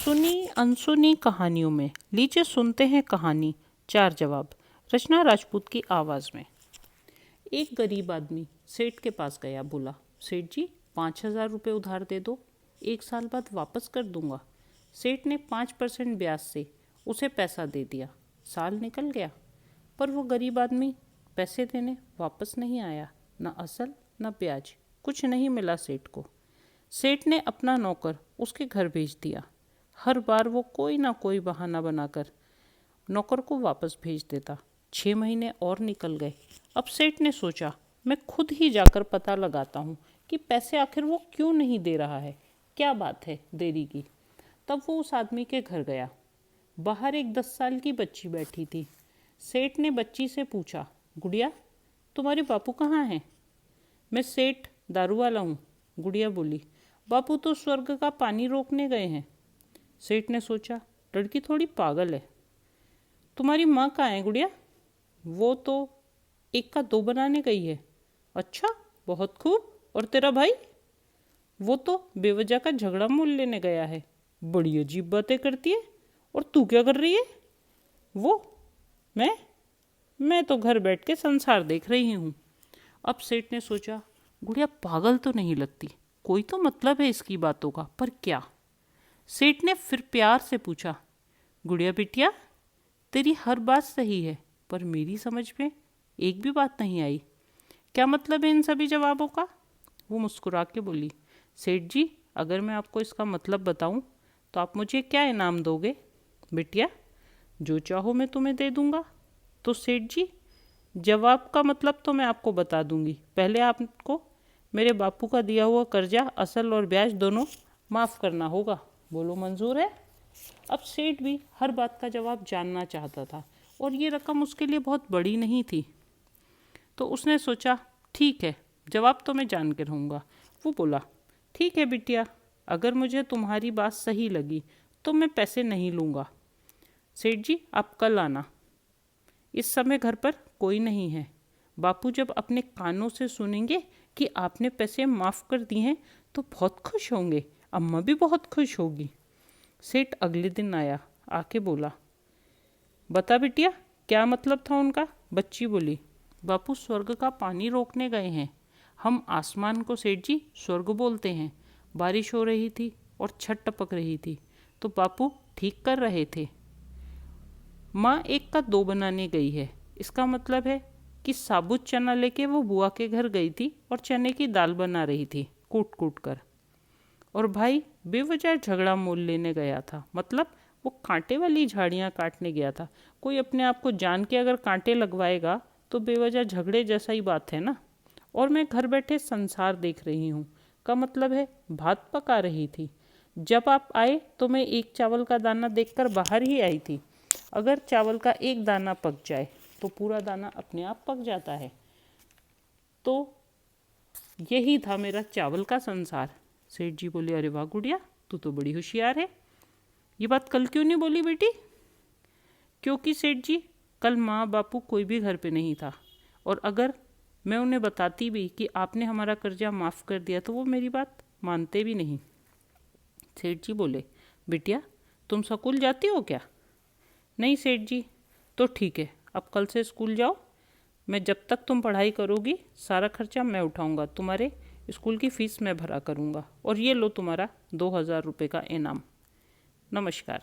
सुनी अनसुनी कहानियों में लीजिए सुनते हैं कहानी 4 जवाब। रचना राजपूत की आवाज़ में। एक गरीब आदमी सेठ के पास गया। बोला, सेठ जी 5,000 रुपये उधार दे दो, 1 साल बाद वापस कर दूंगा। सेठ ने 5% ब्याज से उसे पैसा दे दिया। साल निकल गया पर वो गरीब आदमी पैसे देने वापस नहीं आया। न असल न ब्याज, कुछ नहीं मिला सेठ को। सेठ ने अपना नौकर उसके घर भेज दिया। हर बार वो कोई ना कोई बहाना बनाकर नौकर को वापस भेज देता। 6 महीने और निकल गए। अब सेठ ने सोचा, मैं खुद ही जाकर पता लगाता हूँ कि पैसे आखिर वो क्यों नहीं दे रहा है, क्या बात है देरी की। तब वो उस आदमी के घर गया। बाहर एक 10 साल की बच्ची बैठी थी। सेठ ने बच्ची से पूछा, गुड़िया तुम्हारे बापू कहाँ हैं? मैं सेठ दारू वाला हूँ, गुड़िया बोली। बापू तो स्वर्ग का पानी रोकने गए हैं। सेठ ने सोचा, लड़की थोड़ी पागल है। तुम्हारी माँ कहाँ है गुड़िया? वो तो 1 का 2 बनाने गई है। अच्छा, बहुत खूब। और तेरा भाई? वो तो बेवजह का झगड़ा मोल लेने गया है। बड़ी अजीब बातें करती है। और तू क्या कर रही है? वो मैं तो घर बैठ के संसार देख रही हूँ। अब सेठ ने सोचा, गुड़िया पागल तो नहीं लगती, कोई तो मतलब है इसकी बातों का, पर क्या? सेठ ने फिर प्यार से पूछा, गुड़िया बिटिया तेरी हर बात सही है, पर मेरी समझ में एक भी बात नहीं आई। क्या मतलब है इन सभी जवाबों का? वो मुस्कुरा के बोली, सेठ जी अगर मैं आपको इसका मतलब बताऊं तो आप मुझे क्या इनाम दोगे? बिटिया जो चाहो मैं तुम्हें दे दूंगा। तो सेठ जी जवाब का मतलब तो मैं आपको बता दूंगी, पहले आपको मेरे बापू का दिया हुआ कर्जा असल और ब्याज दोनों माफ़ करना होगा। बोलो मंजूर है? अब सेठ भी हर बात का जवाब जानना चाहता था और ये रकम उसके लिए बहुत बड़ी नहीं थी। तो उसने सोचा, ठीक है जवाब तो मैं जान के रहूँगा। वो बोला, ठीक है बिटिया, अगर मुझे तुम्हारी बात सही लगी तो मैं पैसे नहीं लूँगा। सेठ जी आप कल आना, इस समय घर पर कोई नहीं है। बापू जब अपने कानों से सुनेंगे कि आपने पैसे माफ़ कर दिए हैं तो बहुत खुश होंगे, अम्मा भी बहुत खुश होगी। सेठ अगले दिन आया, आके बोला, बता बिटिया क्या मतलब था उनका? बच्ची बोली, बापू स्वर्ग का पानी रोकने गए हैं। हम आसमान को सेठ जी स्वर्ग बोलते हैं। बारिश हो रही थी और छत टपक रही थी तो बापू ठीक कर रहे थे। माँ 1 का 2 बनाने गई है। इसका मतलब है कि साबुत चना लेके वो बुआ के घर गई थी और चने की दाल बना रही थी कूट कूट कर। और भाई बेवजह झगड़ा मोल लेने गया था, मतलब वो कांटे वाली झाड़ियाँ काटने गया था। कोई अपने आप को जान के अगर कांटे लगवाएगा तो बेवजह झगड़े जैसा ही बात है ना। और मैं घर बैठे संसार देख रही हूँ का मतलब है भात पका रही थी। जब आप आए तो मैं 1 चावल का दाना देखकर बाहर ही आई थी। अगर चावल का 1 दाना पक जाए तो पूरा दाना अपने आप पक जाता है। तो यही था मेरा चावल का संसार। सेठ जी बोले, अरे वाह गुड़िया तू तो बड़ी होशियार है। ये बात कल क्यों नहीं बोली बेटी? क्योंकि सेठ जी कल माँ बापू कोई भी घर पे नहीं था, और अगर मैं उन्हें बताती भी कि आपने हमारा कर्जा माफ़ कर दिया तो वो मेरी बात मानते भी नहीं। सेठ जी बोले, बिटिया तुम स्कूल जाती हो क्या? नहीं सेठ जी। तो ठीक है, अब कल से स्कूल जाओ। मैं जब तक तुम पढ़ाई करोगी सारा खर्चा मैं उठाऊंगा, तुम्हारे स्कूल की फ़ीस मैं भरा करूंगा। और ये लो तुम्हारा 2,000 रुपये का इनाम। नमस्कार।